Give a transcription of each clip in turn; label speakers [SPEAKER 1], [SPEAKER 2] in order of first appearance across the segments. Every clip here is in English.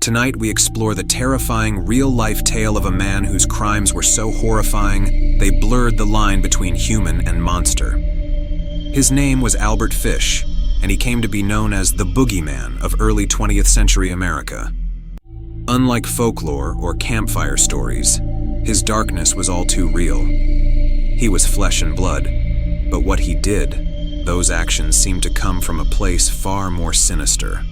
[SPEAKER 1] Tonight we explore the terrifying real-life tale of a man whose crimes were so horrifying they blurred the line between human and monster. His name was Albert Fish, and he came to be known as the Boogeyman of early 20th century America. Unlike folklore or campfire stories, his darkness was all too real. He was flesh and blood, but what he did, those actions seemed to come from a place far more sinister.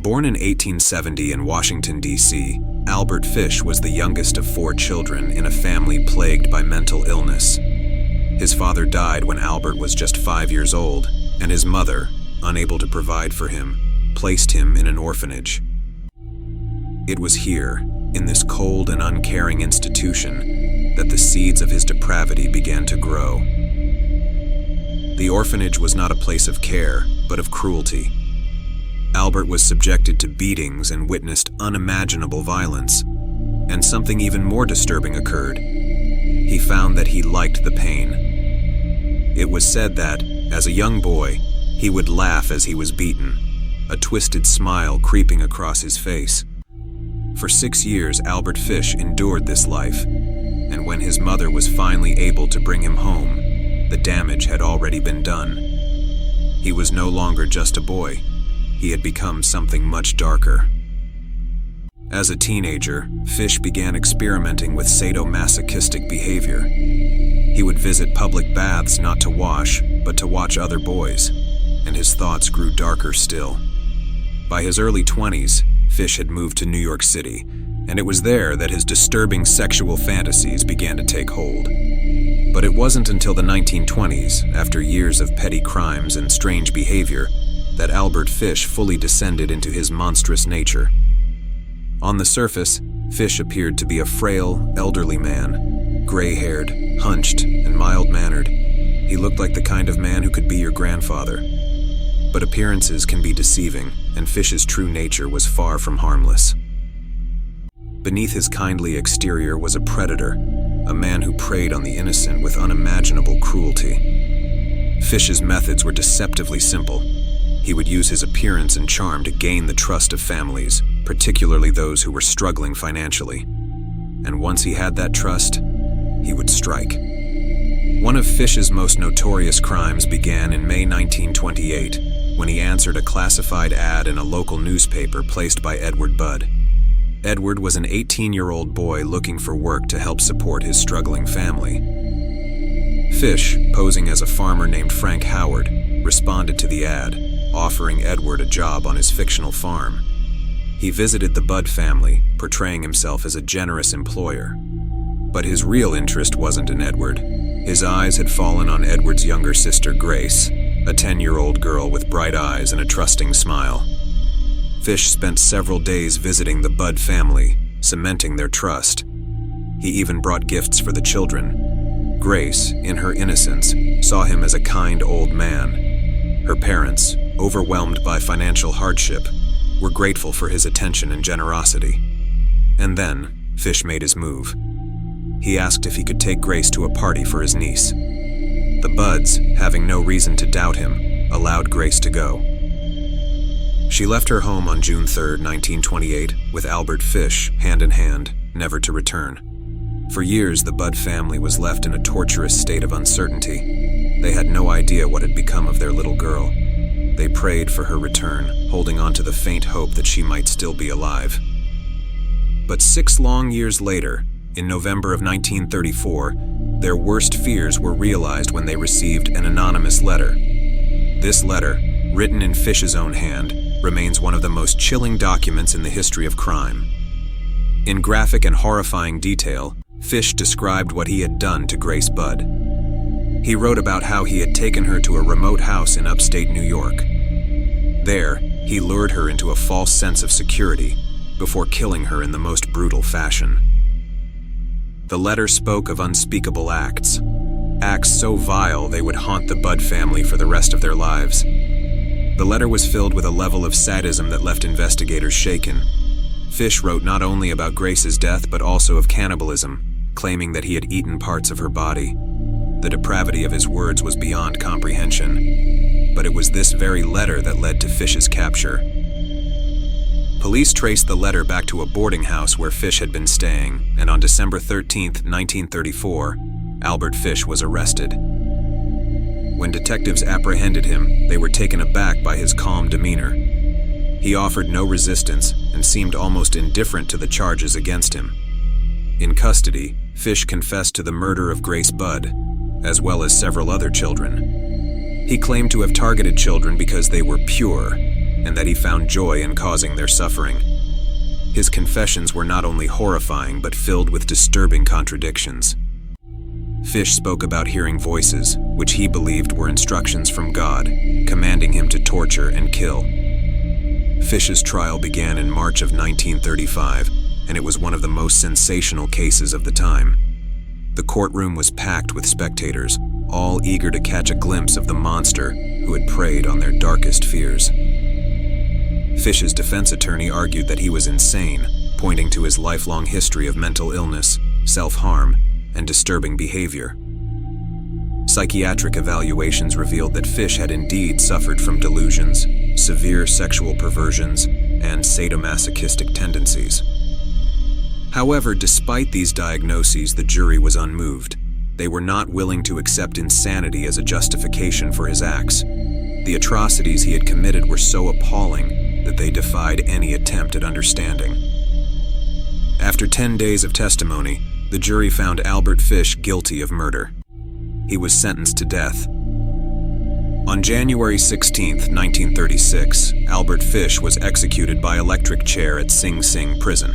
[SPEAKER 1] Born in 1870 in Washington, D.C., Albert Fish was the youngest of 4 children in a family plagued by mental illness. His father died when Albert was just 5 years old, and his mother, unable to provide for him, placed him in an orphanage. It was here, in this cold and uncaring institution, that the seeds of his depravity began to grow. The orphanage was not a place of care, but of cruelty. Albert was subjected to beatings and witnessed unimaginable violence. And something even more disturbing occurred. He found that he liked the pain. It was said that, as a young boy, he would laugh as he was beaten, a twisted smile creeping across his face. For 6 years, Albert Fish endured this life, and when his mother was finally able to bring him home, the damage had already been done. He was no longer just a boy. He had become something much darker. As a teenager, Fish began experimenting with sadomasochistic behavior. He would visit public baths not to wash, but to watch other boys, and his thoughts grew darker still. By his early 20s, Fish had moved to New York City, and it was there that his disturbing sexual fantasies began to take hold. But it wasn't until the 1920s, after years of petty crimes and strange behavior, that Albert Fish fully descended into his monstrous nature. On the surface, Fish appeared to be a frail, elderly man, gray-haired, hunched, and mild-mannered. He looked like the kind of man who could be your grandfather. But appearances can be deceiving, and Fish's true nature was far from harmless. Beneath his kindly exterior was a predator, a man who preyed on the innocent with unimaginable cruelty. Fish's methods were deceptively simple. He would use his appearance and charm to gain the trust of families, particularly those who were struggling financially. And once he had that trust, he would strike. One of Fish's most notorious crimes began in May 1928, when he answered a classified ad in a local newspaper placed by Edward Budd. Edward was an 18-year-old boy looking for work to help support his struggling family. Fish, posing as a farmer named Frank Howard, responded to the ad, offering Edward a job on his fictional farm. He visited the Budd family, portraying himself as a generous employer. But his real interest wasn't in Edward. His eyes had fallen on Edward's younger sister, Grace, a 10-year-old girl with bright eyes and a trusting smile. Fish spent several days visiting the Budd family, cementing their trust. He even brought gifts for the children. Grace, in her innocence, saw him as a kind old man. Her parents, overwhelmed by financial hardship, were grateful for his attention and generosity. And then, Fish made his move. He asked if he could take Grace to a party for his niece. The Budds, having no reason to doubt him, allowed Grace to go. She left her home on June 3, 1928, with Albert Fish, hand in hand, never to return. For years, the Budd family was left in a torturous state of uncertainty. They had no idea what had become of their little girl. They prayed for her return, holding on to the faint hope that she might still be alive. But 6 long years later, in November of 1934, their worst fears were realized when they received an anonymous letter. This letter, written in Fish's own hand, remains one of the most chilling documents in the history of crime. In graphic and horrifying detail, Fish described what he had done to Grace Budd. He wrote about how he had taken her to a remote house in upstate New York. There, he lured her into a false sense of security before killing her in the most brutal fashion. The letter spoke of unspeakable acts so vile they would haunt the Budd family for the rest of their lives. The letter was filled with a level of sadism that left investigators shaken. Fish wrote not only about Grace's death but also of cannibalism, claiming that he had eaten parts of her body. The depravity of his words was beyond comprehension, but it was this very letter that led to Fish's capture. Police traced the letter back to a boarding house where Fish had been staying, and on December 13, 1934, Albert Fish was arrested. When detectives apprehended him, they were taken aback by his calm demeanor. He offered no resistance and seemed almost indifferent to the charges against him. In custody, Fish confessed to the murder of Grace Budd, as well as several other children. He claimed to have targeted children because they were pure, and that he found joy in causing their suffering. His confessions were not only horrifying but filled with disturbing contradictions. Fish spoke about hearing voices, which he believed were instructions from God, commanding him to torture and kill. Fish's trial began in March of 1935, and it was one of the most sensational cases of the time. The courtroom was packed with spectators, all eager to catch a glimpse of the monster who had preyed on their darkest fears. Fish's defense attorney argued that he was insane, pointing to his lifelong history of mental illness, self-harm, and disturbing behavior. Psychiatric evaluations revealed that Fish had indeed suffered from delusions, severe sexual perversions, and sadomasochistic tendencies. However, despite these diagnoses, the jury was unmoved. They were not willing to accept insanity as a justification for his acts. The atrocities he had committed were so appalling that they defied any attempt at understanding. After 10 days of testimony, the jury found Albert Fish guilty of murder. He was sentenced to death. On January 16, 1936, Albert Fish was executed by electric chair at Sing Sing prison.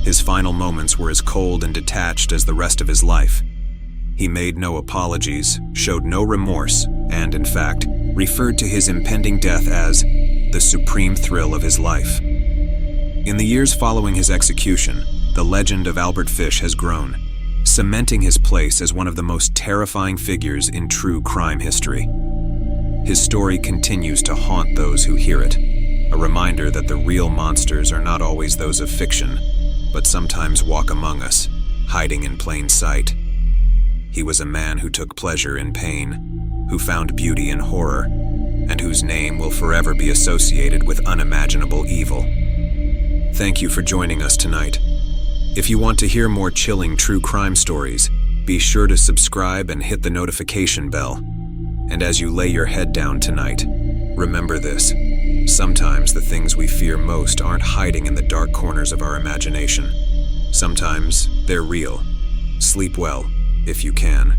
[SPEAKER 1] His final moments were as cold and detached as the rest of his life. He made no apologies, showed no remorse, and, in fact, referred to his impending death as the supreme thrill of his life. In the years following his execution, the legend of Albert Fish has grown, cementing his place as one of the most terrifying figures in true crime history. His story continues to haunt those who hear it, a reminder that the real monsters are not always those of fiction, but sometimes walk among us, hiding in plain sight. He was a man who took pleasure in pain, who found beauty in horror, and whose name will forever be associated with unimaginable evil. Thank you for joining us tonight. If you want to hear more chilling true crime stories, be sure to subscribe and hit the notification bell. And as you lay your head down tonight, remember this: sometimes the things we fear most aren't hiding in the dark corners of our imagination. Sometimes they're real. Sleep well, if you can.